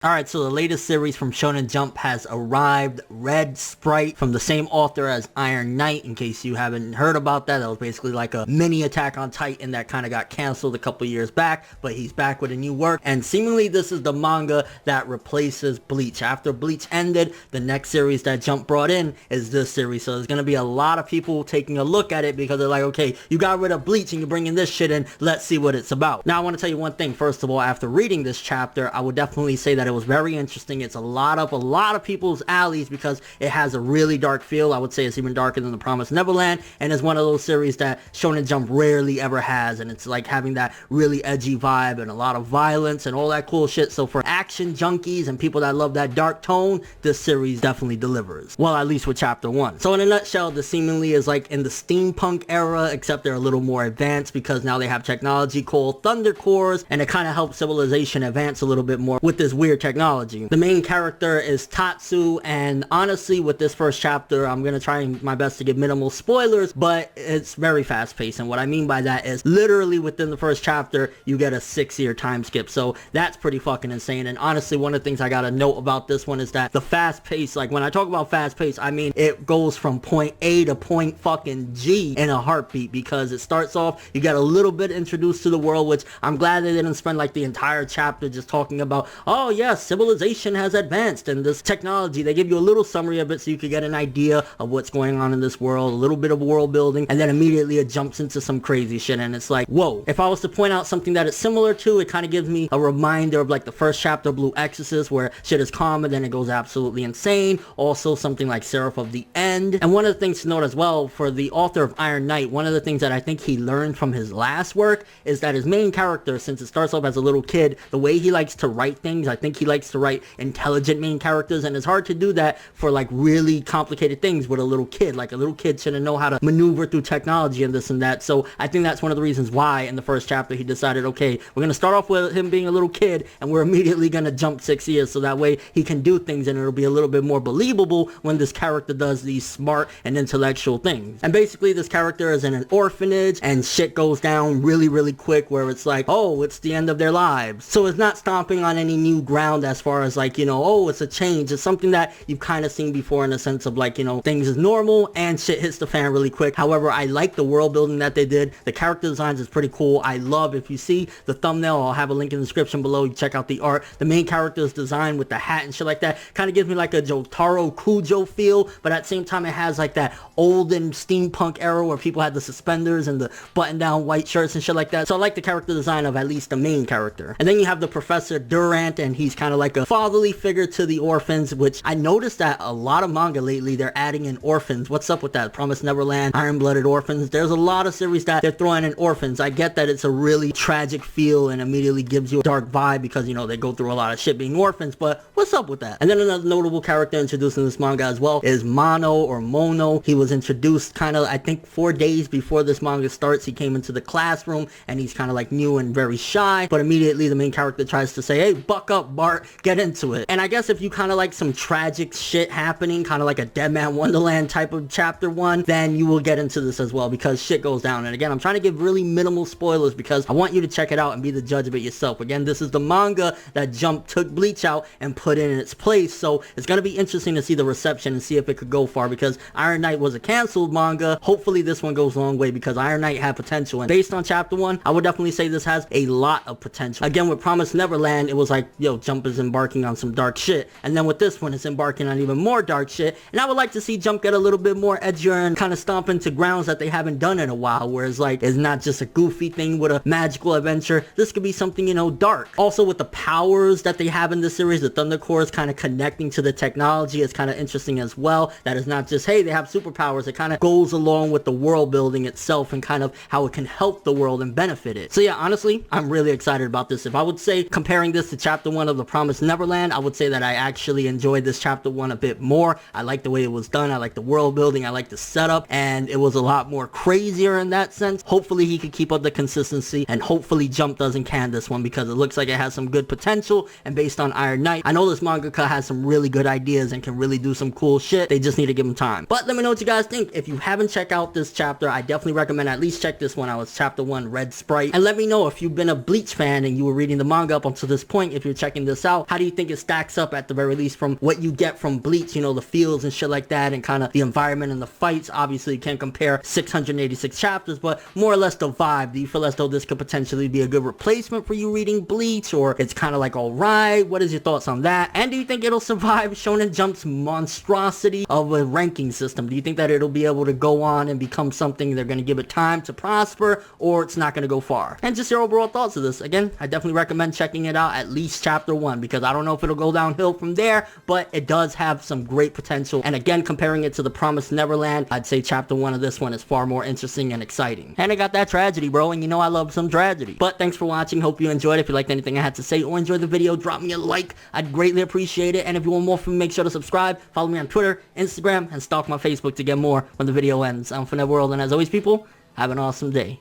Alright, so the latest series from Shonen Jump has arrived. Red Sprite, from the same author as Iron Knight. In case you haven't heard about that, that was basically like a mini Attack on Titan that kind of got canceled a couple years back, but he's back with a new work, and seemingly this is the manga that replaces Bleach. After Bleach ended, the next series that Jump brought in is this series, so there's going to be a lot of people taking a look at it because they're like, okay, you got rid of Bleach and you're bringing this shit in, let's see what it's about. Now I want to tell you one thing. First of all, after reading this chapter, I would definitely say that it was very interesting. It's a lot of people's alleys because it has a really dark feel. I would say it's even darker than The Promised Neverland, and it's one of those series that Shonen Jump rarely ever has, and it's like having that really edgy vibe and a lot of violence and all that cool shit. So for action junkies and people that love that dark tone, this series definitely delivers. Well, at least with chapter 1. So in a nutshell, this seemingly is like in the steampunk era, except they're a little more advanced because now they have technology called thunder cores, and it kind of helps civilization advance a little bit more with this weird technology. The main character is Tatsu, and honestly with this first chapter, I'm gonna try my best to give minimal spoilers, but it's very fast paced, and what I mean by that is literally within the first chapter you get a 6-year time skip, so that's pretty fucking insane. And honestly, one of the things I gotta note about this one is that the fast pace, like when I talk about fast pace, I mean it goes from point A to point fucking G in a heartbeat, because it starts off, you get a little bit introduced to the world, which I'm glad they didn't spend like the entire chapter just talking about, oh yes, civilization has advanced and this technology. They give you a little summary of it so you could get an idea of what's going on in this world, a little bit of world building, and then immediately it jumps into some crazy shit, and it's like, whoa. If I was to point out something that it's similar to, it kind of gives me a reminder of like the first chapter of Blue Exorcist, where shit is calm and then it goes absolutely insane. Also something like Seraph of the End. And one of the things to note as well, for the author of Iron Knight, one of the things that I think he learned from his last work is that his main character, since it starts off as a little kid, the way he likes to write things, I think he likes to write intelligent main characters, and it's hard to do that for like really complicated things with a little kid. Like a little kid shouldn't know how to maneuver through technology and this and that. So I think that's one of the reasons why in the first chapter he decided, okay, we're gonna start off with him being a little kid and we're immediately gonna jump 6 years, so that way he can do things and it'll be a little bit more believable when this character does these smart and intellectual things. And basically this character is in an orphanage and shit goes down really quick, where it's like, oh, it's the end of their lives. So it's not stomping on any new ground as far as like, you know, oh, it's a change. It's something that you've kind of seen before in the sense of like, you know, things is normal and shit hits the fan really quick. However, I like the world building that they did. The character designs is pretty cool. I love, if you see the thumbnail, I'll have a link in the description below. You check out the art. The main character's design with the hat and shit like that kind of gives me like a Jotaro Kujo feel, but at the same time it has like that olden steampunk era where people had the suspenders and the button down white shirts and shit like that. So I like the character design of at least the main character. And then you have the Professor Durant, and he's kind of like a fatherly figure to the orphans, which I noticed that a lot of manga lately, they're adding in orphans. What's up with that? Promised Neverland, Iron-Blooded Orphans. There's a lot of series that they're throwing in orphans. I get that it's a really tragic feel and immediately gives you a dark vibe because, you know, they go through a lot of shit being orphans, but what's up with that? And then another notable character introduced in this manga as well is Mono, or Mono. He was introduced kind of, I think, 4 days before this manga starts. He came into the classroom and he's kind of like new and very shy, but immediately the main character tries to say, hey, buck up, Bart, get into it. And I guess if you kind of like some tragic shit happening, kind of like a Dead Man Wonderland type of chapter 1, then you will get into this as well, because shit goes down. And again, I'm trying to give really minimal spoilers because I want you to check it out and be the judge of it yourself. Again, this is the manga that Jump took Bleach out and put in its place, so it's going to be interesting to see the reception and see if it could go far, because Iron Knight was a canceled manga. Hopefully this one goes a long way, because Iron Knight had potential, and based on chapter 1, I would definitely say this has a lot of potential. Again, with Promised Neverland, it was like, yo, Jump is embarking on some dark shit, and then with this one, it's embarking on even more dark shit, and I would like to see Jump get a little bit more edgier and kind of stomp into grounds that they haven't done in a while, where it's like, it's not just a goofy thing with a magical adventure. This could be something, you know, dark. Also, with the powers that they have in this series, the Thunder Core is kind of connecting to the technology. It's kind of interesting as well, that it's not just, hey, they have superpowers. It kind of goes along with the world building itself and kind of how it can help the world and benefit it. So yeah, honestly, I'm really excited about this. If I would say, comparing this to chapter 1 of The Promised Neverland, I would say that I actually enjoyed this chapter 1 a bit more. I like the way it was done. I like the world building. I like the setup, and it was a lot more crazier in that sense. Hopefully he could keep up the consistency, and hopefully Jump doesn't can this one, because it looks like it has some good potential. potential, and based on Iron Knight, I know this mangaka has some really good ideas and can really do some cool shit. They just need to give him time. But let me know what you guys think. If you haven't checked out this chapter, I definitely recommend at least check this one out. It's chapter 1, Red Sprite. And let me know if you've been a Bleach fan and you were reading the manga up until this point. If you're checking this out, how do you think it stacks up at the very least from what you get from Bleach, you know, the feels and shit like that, and kind of the environment and the fights? Obviously, you can't compare 686 chapters, but more or less the vibe. Do you feel as though this could potentially be a good replacement for you reading Bleach, or it's kind of like alright? What is your thoughts on that? And do you think it'll survive Shonen Jump's monstrosity of a ranking system? Do you think that it'll be able to go on and become something they're going to give it time to prosper, or it's not going to go far? And just your overall thoughts of this. Again, I definitely recommend checking it out, at least chapter 1, because I don't know if it'll go downhill from there, but it does have some great potential. And again, comparing it to The Promised Neverland, I'd say chapter 1 of this one is far more interesting and exciting. And it got that tragedy, bro, and you know I love some tragedy. But thanks for watching. Hope you enjoyed. If you liked anything I had to say or enjoyed the video, drop me a like. I'd greatly appreciate it. And if you want more from me, make sure to subscribe, follow me on Twitter, Instagram, and stalk my Facebook to get more when the video ends. I'm ForneverWorld, and as always, people, have an awesome day.